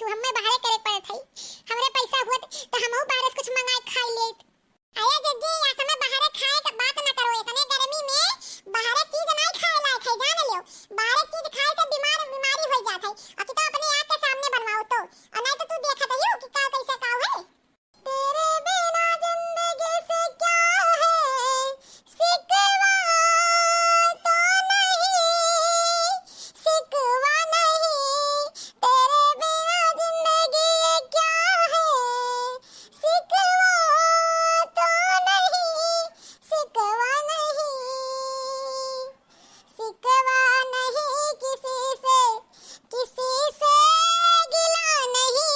कुछ हमें बाहर करे पड़त है। हमरे पैसा होत तो हमहू बाहर से कुछ मंगाए खा लेत। आया जज्जी या समय बाहर खाए का बात ना करो। इतने गर्मी में बाहर चीज नहीं खाए लायक है, जान लियो। बाहर चीज खाए से बीमारी हो जात है। और तो अपने आंख के सामने बनवाओ तो, और नहीं तो तू देखत है कि का कैसे का है। तेरे बिना जिंदगी से क्या है सिकवा तो नहीं, सिकवा नहीं। तेरे बिना जिंदगी क्या है सिकवा तो नहीं, सिकवा नहीं, सिकवा नहीं किसी से, किसी से गिला नहीं,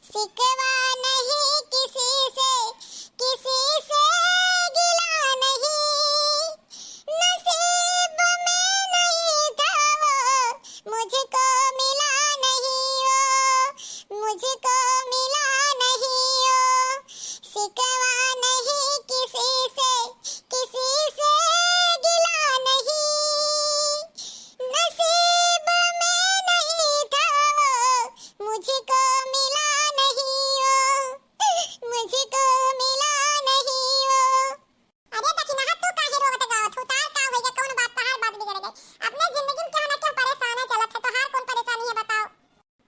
सिकवा नहीं किसी से, किसी से गिला नहीं। नसीब में नहीं था वो, मुझको मिला नहीं वो, मुझको मिला नहीं वो। सिकवा नहीं किसी से, किसी से गिला नहीं। नसीब में नहीं था वो, मुझको मिला नहीं वो, मुझको मिला नहीं वो। अरे दक्षिणा तू काहे रोवत गावत हो? तार का होइगा कौन बात तहार बात बिगड़ गई। अपने जिंदगी में क्या ना क्या परेशान है चलत है, तो हार कौन परेशानी है बताओ।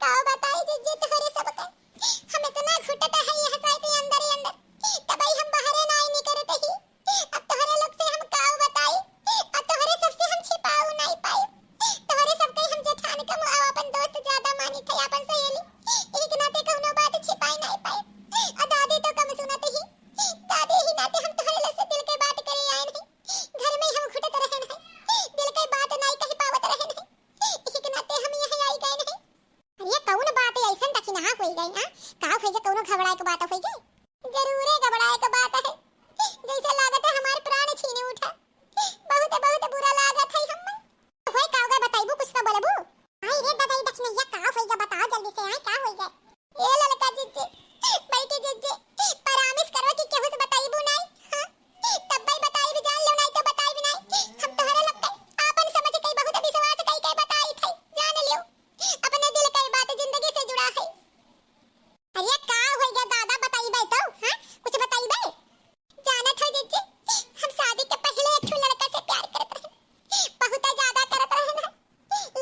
का बताई जिज्जी तोहरे सब के। हम इतना घुटता है यह साइड अंदर ही अंदर, तबई हम बाहर ना ही नहीं करते ही। अब तोहरे लोग से हम का बताई, और तोहरे सबसे हम छिपाऊ नहीं पाए। तोहरे सब के हम जेठान का मुआ अपन दोस्त ज्यादा मानी थे, अपन सहेली एक नाते कौनो बात छिपाई नहीं पाए। और दादी तो कम सुनत ही, दादी ही नाते हम तोहरे लोग से दिल के बात करे आए नहीं। घर में हम घुटत रहे नहीं, दिल के बात नहीं कह पावत रहे नहीं, एक नाते हम यहां आई गए नहीं। अरे कौन बात है ऐसन दक्षिणा होई गई? हां का होई गई? कौनो घबराए के बात होई गई? जरूर घबराए के बात है। जैसे लागत है हमारे प्राण छीने उठा। बहुत बहुत बुरा लागत है हमें। होय का होगा बताइबू, कुछ तो बोलबू। आई रे बताई दक्षिणा का होई गई, बताओ जल्दी से। आई का होई गई? ए लड़का जिज्जी बैठे जिज्जी प्रॉमिस करो कि केहू से बताइबू नहीं। हां तब भाई बताई भी जान लो, नहीं तो बताई भी नहीं। हम तोहरे लोग के आपन समझ के बहुत विश्वास कई के बताई थे, जान लियो। अपने दिल की बात जिंदगी से जुड़ा है। अरे का होई गया दादा बताइबे तो? हां कुछ बताइबे। जानत है जिज्जी हम शादी के पहले एक लड़का से प्यार करत रहे, बहुत ज्यादा करत रहे ना।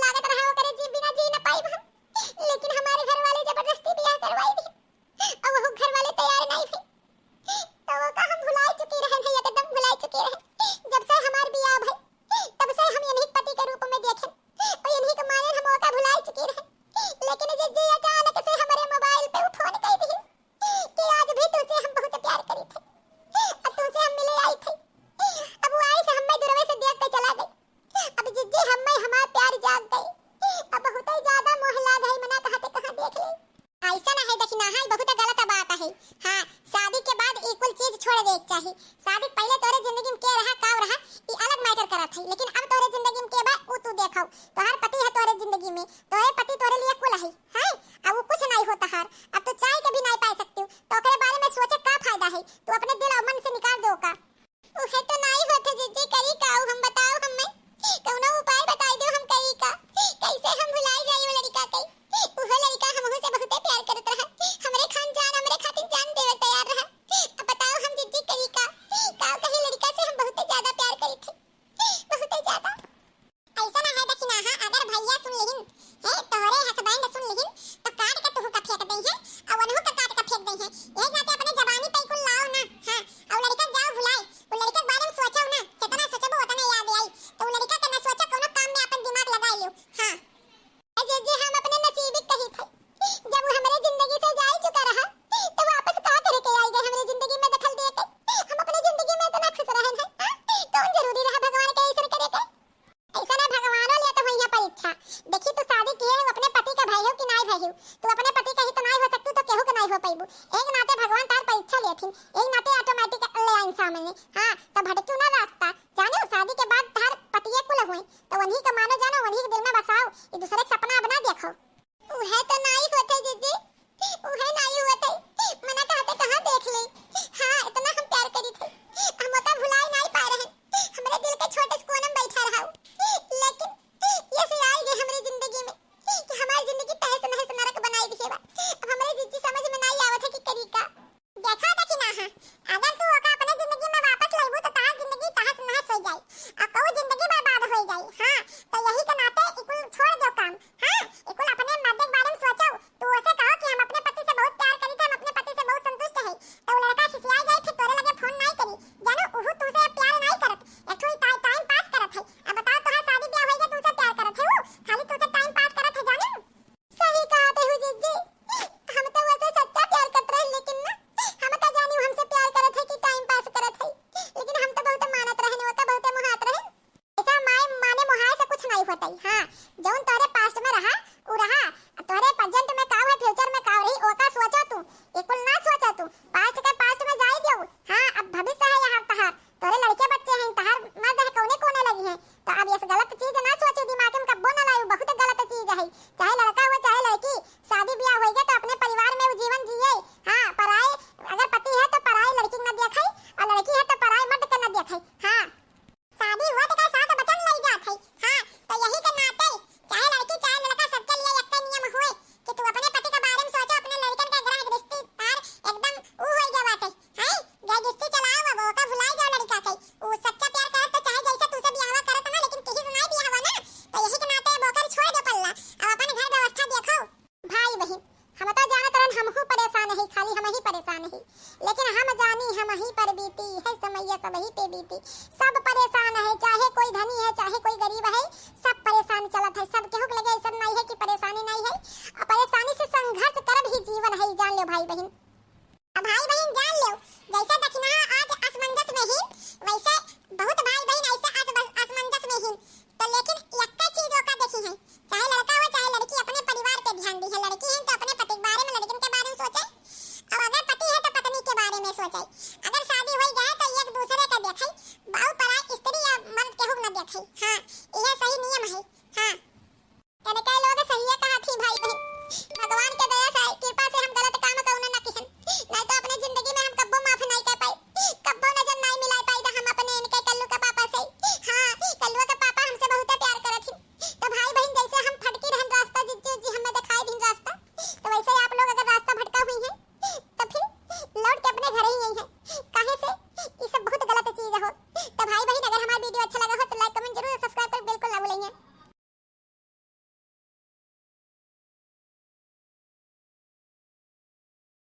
लागत रहा ओकरे जी बिना जी ना पाइब हम। लेकिन हमारे घर वाले जबरदस्ती ब्याह करवाई दी, और वो घर वाले तैयार नहीं थे। तो वो का हम भुला चुके रहे हैं, एकदम भुला चुके रहे। जब से हमार बियाह भई तब से हम इन्हीं पति के रूप में देखे और इन्हीं के माने हम ओका भुला चुके रहे। लेकिन जिज्जी अचानक से हमारे मोबाइल पे वो फोन कर दी कि आज भी तुझसे हम बहुत प्यार करी थे और तुझसे हम मिले आई थे। अब वो आई से हमें दूरवे से देख के चला गई। अब जिज्जी हमें हमारा प्यार जाग गई, अब बहुत ही ज्यादा मोह लाग है। मना कहते कहां देख ले। ऐसा ना है दक्षिणा, है बहुत गलत बात है। हां शादी के बाद इक्वल चीज छोड़ दे चाहिए। शादी पहले तोरे जिंदगी में के रहा का रहा ये अलग मैटर करत है, लेकिन अब तोरे जिंदगी में के बा वो तू देखो। तोहर पति है तोरे जिंदगी में, तोरे पति तोरे लिए कुल है। हां अब वो कुछ नहीं होता हार। अब तो चाय के भी नहीं पा सकती, तो ओकरे बारे में सोचे का फायदा है? तू अपने दिल और मन से निकाल दो का। उहे तो नहीं होते जिज्जी, करी का हम बताओ। हमें कौनो उपाय बताई दो, हम करी का। कैसे हम भुलाई जाई वो लड़का के? उहे लड़का हमहु से बहुत प्यार करत रहा, हमरे खानदान हमरे खातिर जान देवे तैयार रहा। अब बताओ हम जिज्जी करी का कहीं लड़का से हम बहुत ज्यादा प्यार करी थे, बहुत ज्यादा। ऐसा ना है दक्षिणा, हां अगर भैया सुन लेहिन है तोरे हस्बैंड सुन लेहिन तो काट के तू का फेंक दई है और वनहु का काट के फेंक दई है। यही नाते अपने जवानी पे कुल लाओ ना। हां और लड़का जाओ भुलाए, वो लड़के के बारे में सोचो ना, जितना सोचबो उतना याद आई। तो वो लड़का के ना सोचो, कोनो काम में अपन दिमाग लगा लियो। हां जिज्जी हम अपने नसीब कही थे, जब वो हमारे जिंदगी से जा चुका रहा तो वापस का करे के आई गए हमारी जिंदगी में दखल दे के। हम अपनी जिंदगी में इतना खुश रहे हैं। कौन जरूरी रहा भगवान के ऐसा करे के? ऐसा ना भगवानों ले तो भैया परीक्षा देखी। तू शादी की है अपने पति का भाई हो कि नहीं भाई हो? तू अपने पति का ही तो नहीं हो सकती, तो केहू के नहीं हो पाइबू। एक नाते भगवान तार परीक्षा लेथिन, एक नाते ऑटोमेटिक ले आइन सामने। हां तो भटकू ना रास्ता जानो। शादी के बाद तार पतिए कुल होई तो वन्ही का मानो जानो, वन्ही के दिल में बसाओ, एक दूसरे का सपना बना देखो।